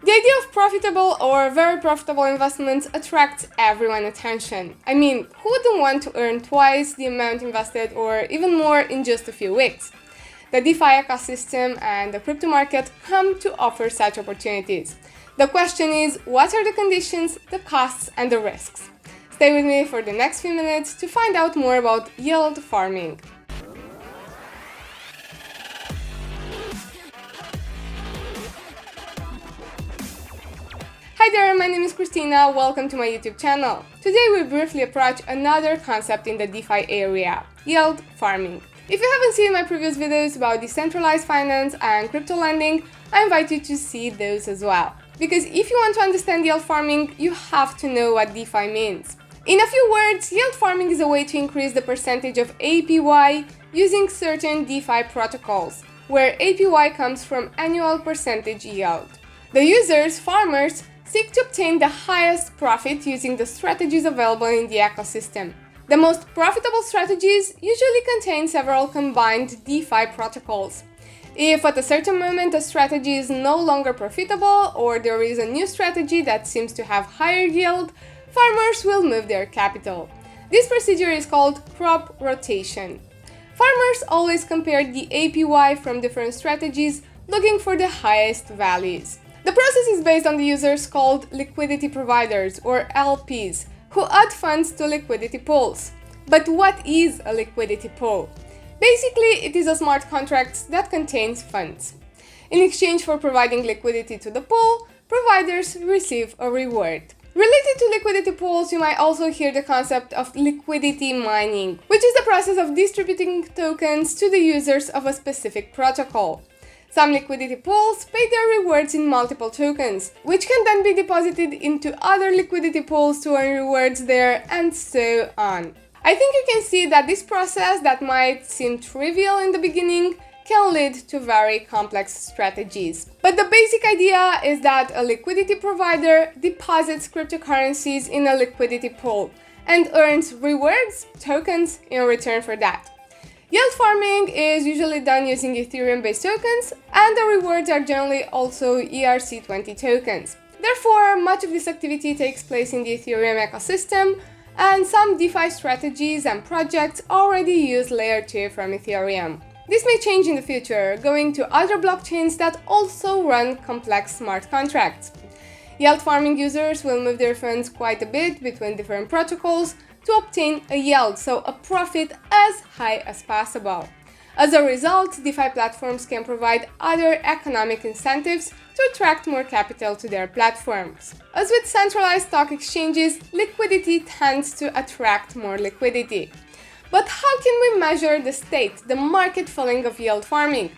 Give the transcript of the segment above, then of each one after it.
The idea of profitable or very profitable investments attracts everyone's attention. I mean, who wouldn't want to earn twice the amount invested or even more in just a few weeks? The DeFi ecosystem and the crypto market come to offer such opportunities. The question is, what are the conditions, the costs, and the risks? Stay with me for the next few minutes to find out more about yield farming. Hi there, my name is Christina, welcome to my YouTube channel. Today we briefly approach another concept in the DeFi area, yield farming. If you haven't seen my previous videos about decentralized finance and crypto lending, I invite you to see those as well. Because if you want to understand yield farming, you have to know what DeFi means. In a few words, yield farming is a way to increase the percentage of APY using certain DeFi protocols, where APY comes from annual percentage yield. The users, farmers, seek to obtain the highest profit using the strategies available in the ecosystem. The most profitable strategies usually contain several combined DeFi protocols. If at a certain moment a strategy is no longer profitable or there is a new strategy that seems to have higher yield, farmers will move their capital. This procedure is called crop rotation. Farmers always compare the APY from different strategies, looking for the highest values. The process is based on the users called liquidity providers or LPs, who add funds to liquidity pools. But what is a liquidity pool? Basically, it is a smart contract that contains funds. In exchange for providing liquidity to the pool, providers receive a reward. Related to liquidity pools, you might also hear the concept of liquidity mining, which is the process of distributing tokens to the users of a specific protocol. Some liquidity pools pay their rewards in multiple tokens, which can then be deposited into other liquidity pools to earn rewards there, and so on. I think you can see that this process that might seem trivial in the beginning can lead to very complex strategies. But the basic idea is that a liquidity provider deposits cryptocurrencies in a liquidity pool and earns rewards, tokens, in return for that. Yield farming is usually done using Ethereum-based tokens, and the rewards are generally also ERC20 tokens. Therefore, much of this activity takes place in the Ethereum ecosystem, and some DeFi strategies and projects already use Layer 2 from Ethereum. This may change in the future, going to other blockchains that also run complex smart contracts. Yield farming users will move their funds quite a bit between different protocols to obtain a yield, so a profit as high as possible. As a result, DeFi platforms can provide other economic incentives to attract more capital to their platforms. As with centralized stock exchanges, liquidity tends to attract more liquidity. But how can we measure the state, the market feeling of yield farming?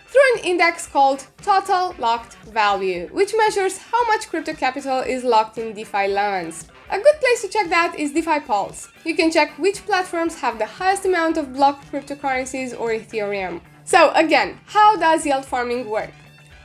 Through an index called Total Locked Value, which measures how much crypto capital is locked in DeFi loans. A good place to check that is Liquidity Polls. You can check which platforms have the highest amount of blocked cryptocurrencies or Ethereum. So again, how does yield farming work?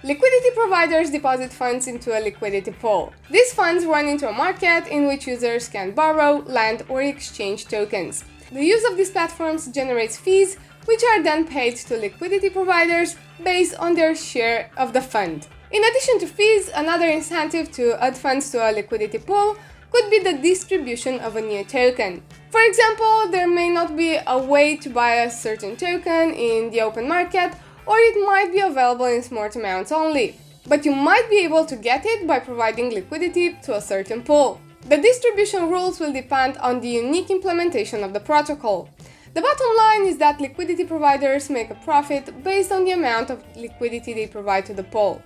Liquidity providers deposit funds into a liquidity pool. These funds run into a market in which users can borrow, lend, or exchange tokens. The use of these platforms generates fees, which are then paid to liquidity providers based on their share of the fund. In addition to fees, another incentive to add funds to a liquidity pool could be the distribution of a new token. For example, there may not be a way to buy a certain token in the open market, or it might be available in small amounts only. But you might be able to get it by providing liquidity to a certain pool. The distribution rules will depend on the unique implementation of the protocol. The bottom line is that liquidity providers make a profit based on the amount of liquidity they provide to the pool.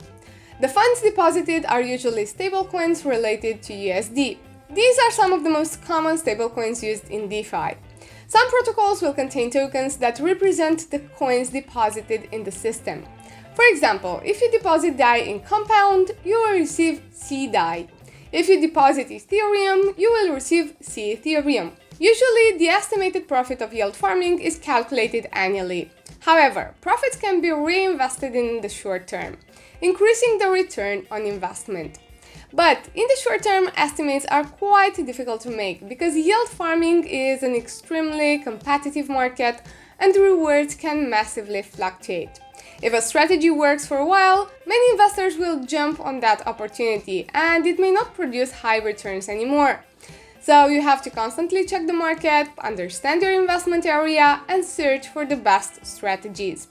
The funds deposited are usually stablecoins related to USD. These are some of the most common stablecoins used in DeFi. Some protocols will contain tokens that represent the coins deposited in the system. For example, if you deposit DAI in Compound, you will receive CDAI. If you deposit Ethereum, you will receive Ethereum. Usually, the estimated profit of yield farming is calculated annually. However, profits can be reinvested in the short term, increasing the return on investment. But in the short term, estimates are quite difficult to make because yield farming is an extremely competitive market and rewards can massively fluctuate. If a strategy works for a while, many investors will jump on that opportunity and it may not produce high returns anymore. So you have to constantly check the market, understand your investment area, and search for the best strategies.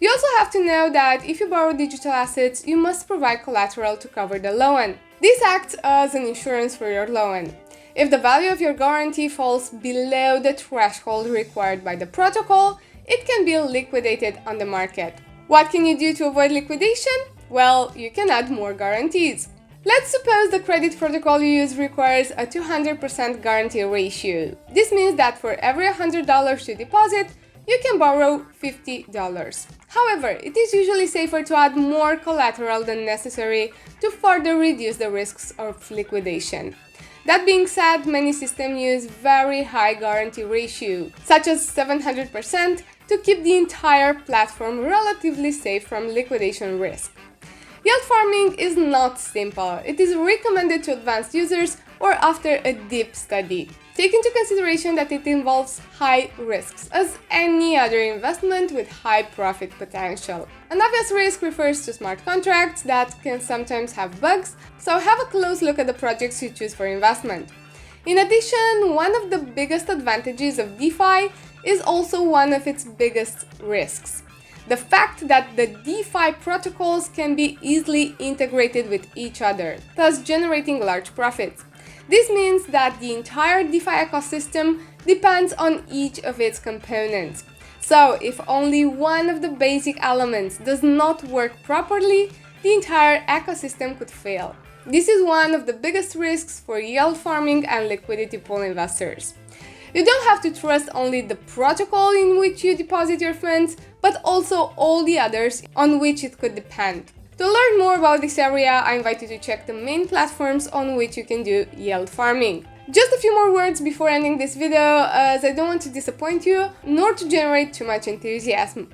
You also have to know that if you borrow digital assets, you must provide collateral to cover the loan. This acts as an insurance for your loan. If the value of your guarantee falls below the threshold required by the protocol, it can be liquidated on the market. What can you do to avoid liquidation? Well, you can add more guarantees. Let's suppose the credit protocol you use requires a 200% guarantee ratio. This means that for every $100 you deposit, you can borrow $50. However, it is usually safer to add more collateral than necessary to further reduce the risks of liquidation. That being said, many systems use very high guarantee ratio, such as 700%, to keep the entire platform relatively safe from liquidation risk. Yield farming is not simple. It is recommended to advanced users or after a deep study. Take into consideration that it involves high risks, as any other investment with high profit potential. An obvious risk refers to smart contracts that can sometimes have bugs, so have a close look at the projects you choose for investment. In addition, one of the biggest advantages of DeFi is also one of its biggest risks. The fact that the DeFi protocols can be easily integrated with each other, thus generating large profits. This means that the entire DeFi ecosystem depends on each of its components. So, if only one of the basic elements does not work properly, the entire ecosystem could fail. This is one of the biggest risks for yield farming and liquidity pool investors. You don't have to trust only the protocol in which you deposit your funds, but also all the others on which it could depend. To learn more about this area, I invite you to check the main platforms on which you can do yield farming. Just a few more words before ending this video, as I don't want to disappoint you, nor to generate too much enthusiasm.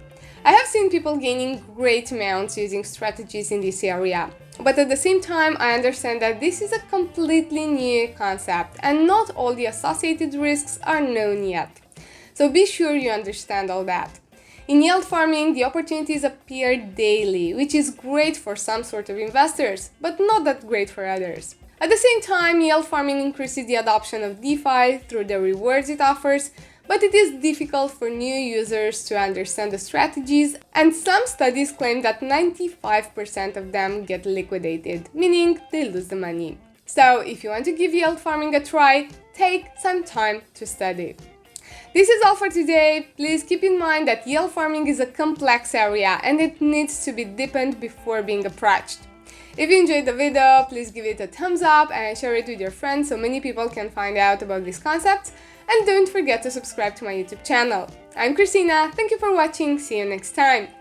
I have seen people gaining great amounts using strategies in this area, but at the same time I understand that this is a completely new concept and not all the associated risks are known yet. So be sure you understand all that. In yield farming, the opportunities appear daily, which is great for some sort of investors, but not that great for others. At the same time, yield farming increases the adoption of DeFi through the rewards it offers, but it is difficult for new users to understand the strategies, and some studies claim that 95% of them get liquidated, meaning they lose the money. So, if you want to give yield farming a try, take some time to study. This is all for today. Please keep in mind that yield farming is a complex area and it needs to be deepened before being approached. If you enjoyed the video, please give it a thumbs up and share it with your friends so many people can find out about these concepts. And don't forget to subscribe to my YouTube channel. I'm Christina, thank you for watching, see you next time!